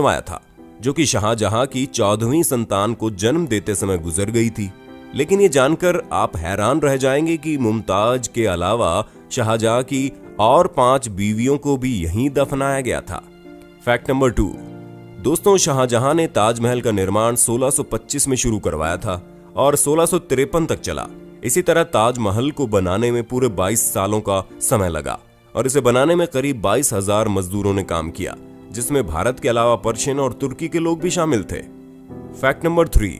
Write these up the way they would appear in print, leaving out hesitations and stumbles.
बनवाया था, जो कि शाहजहां की 14वीं संतान को जन्म देते समय गुजर गई थी। लेकिन ये जानकर आप हैरान रह जाएंगे कि मुमताज के अलावा शाहजहां की और 5 बीवियों को भी यहीं दफनाया गया था। Fact number 2। दोस्तों, शाहजहां ने ताजमहल का निर्माण 1625 में शुरू करवाया था और 1653 तक चला। इसी तरह ताजमहल को बनाने में पूरे 22 सालों का समय लगा और इसे बनाने में करीब 22,000 मजदूरों ने काम किया, जिसमें भारत के अलावा पर्शियन और तुर्की के लोग भी शामिल थे। Fact number 3।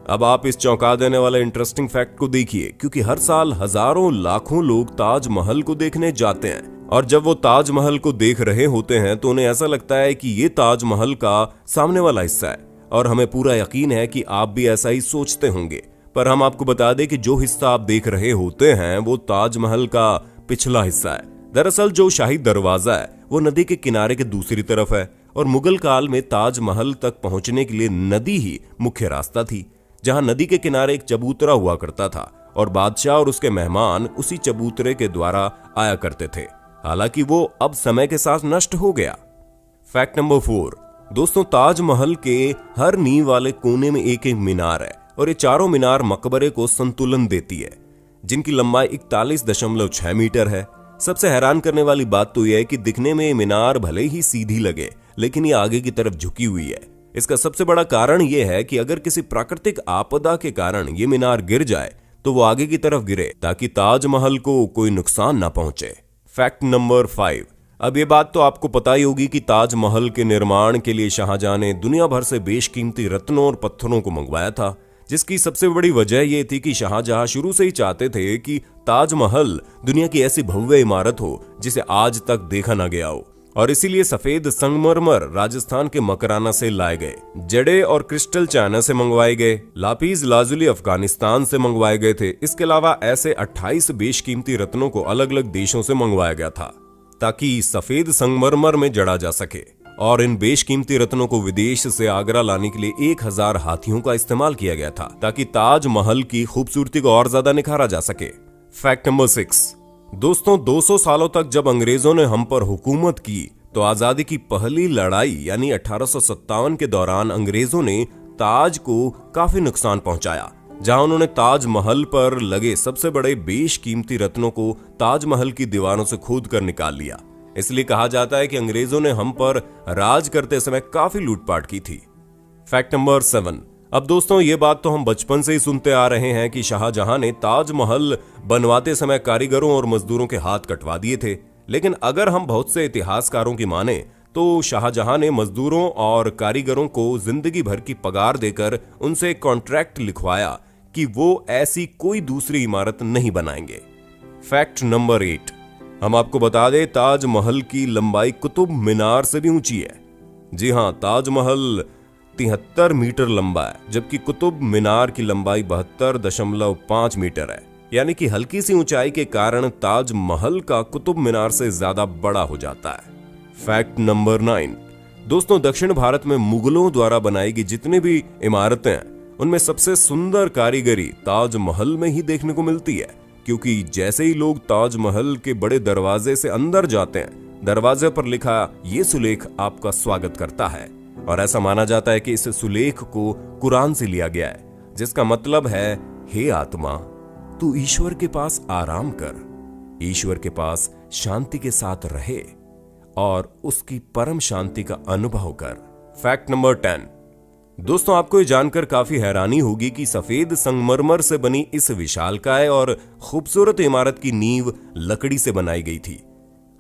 अब आप इस चौंका देने वाले इंटरेस्टिंग फैक्ट को देखिए, क्योंकि हर साल हजारों लाखों लोग ताजमहल को देखने जाते हैं और जब वो ताजमहल को देख रहे होते हैं तो उन्हें ऐसा लगता है कि ये ताजमहल का सामने वाला हिस्सा है। और हमें पूरा यकीन है कि आप भी ऐसा ही सोचते होंगे, पर हम आपको बता दें कि जो हिस्सा आप देख रहे होते हैं वो ताजमहल का पिछला हिस्सा है। दरअसल जो शाही दरवाजा है वो नदी के किनारे के दूसरी तरफ है और मुगल काल में ताजमहल तक पहुंचने के लिए नदी ही मुख्य रास्ता थी, जहां नदी के किनारे एक चबूतरा हुआ करता था और बादशाह और उसके मेहमान उसी चबूतरे के द्वारा आया करते थे। हालांकि वो अब समय के साथ नष्ट हो गया। Fact number 4। दोस्तों, ताजमहल के हर नींव वाले कोने में एक एक मीनार है और ये चारों मीनार मकबरे को संतुलन देती है, जिनकी लंबाई 41.6 मीटर है। सबसे हैरान करने वाली बात तो यह है कि दिखने में ये मीनार भले ही सीधी लगे, लेकिन ये आगे की तरफ झुकी हुई है। इसका सबसे बड़ा कारण यह है कि अगर किसी प्राकृतिक आपदा के कारण ये मीनार गिर जाए तो वो आगे की तरफ गिरे, ताकि ताजमहल को कोई नुकसान ना पहुंचे। Fact number 5। अब ये बात तो आपको पता ही होगी कि ताजमहल के निर्माण के लिए शाहजहां ने दुनिया भर से बेशकीमती रत्नों और पत्थरों को मंगवाया था, जिसकी सबसे बड़ी वजह यह थी कि शाहजहां शुरू से ही चाहते थे कि ताजमहल दुनिया की ऐसी भव्य इमारत हो जिसे आज तक देखा न गया हो। और इसीलिए सफेद संगमरमर राजस्थान के मकराना से लाए गए, जड़े और क्रिस्टल चाइना से मंगवाए गए, लापीज लाजुली अफगानिस्तान से मंगवाए गए थे। इसके अलावा ऐसे 28 बेशकीमती रत्नों को अलग अलग देशों से मंगवाया गया था, ताकि सफेद संगमरमर में जड़ा जा सके। और इन बेशकीमती रत्नों को विदेश से आगरा लाने के लिए 1000 हाथियों का इस्तेमाल किया गया था, ताकि ताजमहल की खूबसूरती को और ज्यादा निखारा जा सके। Fact number 6। दोस्तों, 200 सालों तक जब अंग्रेजों ने हम पर हुकूमत की तो आजादी की पहली लड़ाई यानी 1857 के दौरान अंग्रेजों ने ताज को काफी नुकसान पहुंचाया, जहां उन्होंने ताजमहल पर लगे सबसे बड़े बेशकीमती रत्नों को ताजमहल की दीवारों से खोद कर निकाल लिया। इसलिए कहा जाता है कि अंग्रेजों ने हम पर राज करते समय काफी लूटपाट की थी। Fact number 7। अब दोस्तों, ये बात तो हम बचपन से ही सुनते आ रहे हैं कि शाहजहां ने ताजमहल बनवाते समय कारीगरों और मजदूरों के हाथ कटवा दिए थे। लेकिन अगर हम बहुत से इतिहासकारों की माने तो शाहजहां ने मजदूरों और कारीगरों को जिंदगी भर की पगार देकर उनसे कॉन्ट्रैक्ट लिखवाया कि वो ऐसी कोई दूसरी इमारत नहीं बनाएंगे। Fact number 8। हम आपको बता दें, ताजमहल की लंबाई कुतुब मीनार से भी ऊंची है। जी हां, ताजमहल 73 मीटर लंबा है, जबकि कुतुब मीनार की लंबाई 72.5 मीटर है। यानी कि हल्की सी ऊंचाई के कारण ताजमहल का कुतुब मीनार से ज्यादा बड़ा हो जाता है। Fact number 9। दोस्तों, दक्षिण भारत में मुगलों द्वारा बनाई गई जितनी भी इमारतें हैं, उनमें सबसे सुंदर कारीगरी ताजमहल में ही देखने को मिलती है, क्योंकि जैसे ही लोग ताजमहल के बड़े दरवाजे से अंदर जाते हैं, दरवाजे पर लिखा ये सुलेख आपका स्वागत करता है। और ऐसा माना जाता है कि इस सुलेख को कुरान से लिया गया है, जिसका मतलब है, हे आत्मा, तू ईश्वर के पास आराम कर, ईश्वर के पास शांति के साथ रहे और उसकी परम शांति का अनुभव कर। Fact number 10। दोस्तों, आपको ये जानकर काफी हैरानी होगी कि सफेद संगमरमर से बनी इस विशालकाय और खूबसूरत इमारत की नींव लकड़ी से बनाई गई थी।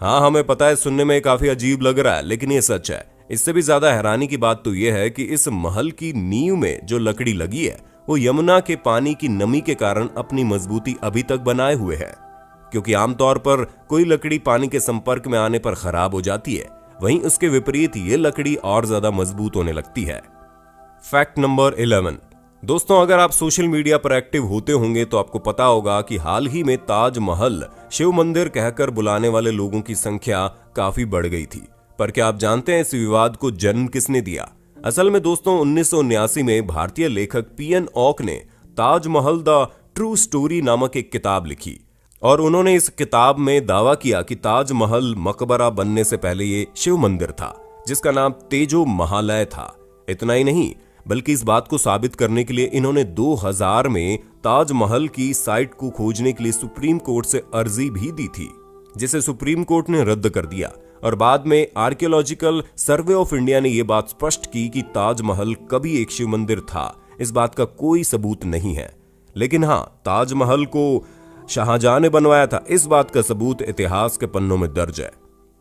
हाँ, हमें पता है, सुनने में काफी अजीब लग रहा है, लेकिन ये सच है। इससे भी ज्यादा हैरानी की बात तो यह है कि इस महल की नींव में जो लकड़ी लगी है वो यमुना के पानी की नमी के कारण अपनी मजबूती अभी तक बनाए हुए है, क्योंकि आमतौर पर कोई लकड़ी पानी के संपर्क में आने पर खराब हो जाती है, वहीं उसके विपरीत ये लकड़ी और ज्यादा मजबूत होने लगती है। Fact number 11। दोस्तों, अगर आप सोशल मीडिया पर एक्टिव होते होंगे तो आपको पता होगा कि हाल ही में ताजमहल शिव मंदिर कहकर बुलाने वाले लोगों की संख्या काफी बढ़ गई थी। पर क्या आप जानते हैं इस विवाद को जन्म किसने दिया? असल में दोस्तों, 1979 में भारतीय लेखक पीएन ऑक ने ताजमहल द ट्रू स्टोरी नामक एक किताब लिखी और उन्होंने इस किताब में दावा किया कि ताजमहल मकबरा बनने से पहले ये शिव मंदिर था। जिसका नाम तेजो महालय था। इतना ही नहीं, बल्कि इस बात को साबित करने के लिए इन्होंने 2000 में ताजमहल की साइट को खोजने के लिए सुप्रीम कोर्ट से अर्जी भी दी थी, जिसे सुप्रीम कोर्ट ने रद्द कर दिया। और बाद में आर्कियोलॉजिकल सर्वे ऑफ इंडिया ने यह बात स्पष्ट की कि ताजमहल कभी एक शिव मंदिर था। इस बात का कोई सबूत नहीं है, लेकिन हां, ताजमहल को शाहजहां ने बनवाया था, इस बात का सबूत इतिहास के पन्नों में दर्ज है।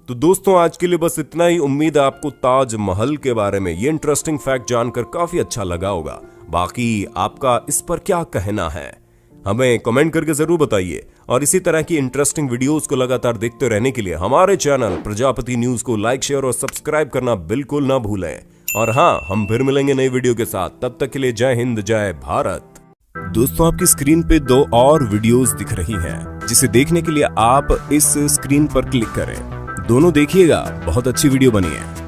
तो दोस्तों, आज के लिए बस इतना ही। उम्मीद है आपको ताजमहल के बारे में ये इंटरेस्टिंग फैक्ट जानकर काफी अच्छा लगा होगा। बाकी आपका इस पर क्या कहना है, हमें कमेंट करके जरूर बताइए। और इसी तरह की इंटरेस्टिंग वीडियोस को लगातार देखते रहने के लिए हमारे चैनल प्रजापति न्यूज को लाइक, शेयर और सब्सक्राइब करना बिल्कुल ना भूलें। और हाँ, हम फिर मिलेंगे नई वीडियो के साथ। तब तक के लिए जय हिंद, जय भारत। दोस्तों, आपकी स्क्रीन पे 2 और वीडियोस दिख रही हैं, जिसे देखने के लिए आप इस स्क्रीन पर क्लिक करें। दोनों देखिएगा, बहुत अच्छी वीडियो बनी है।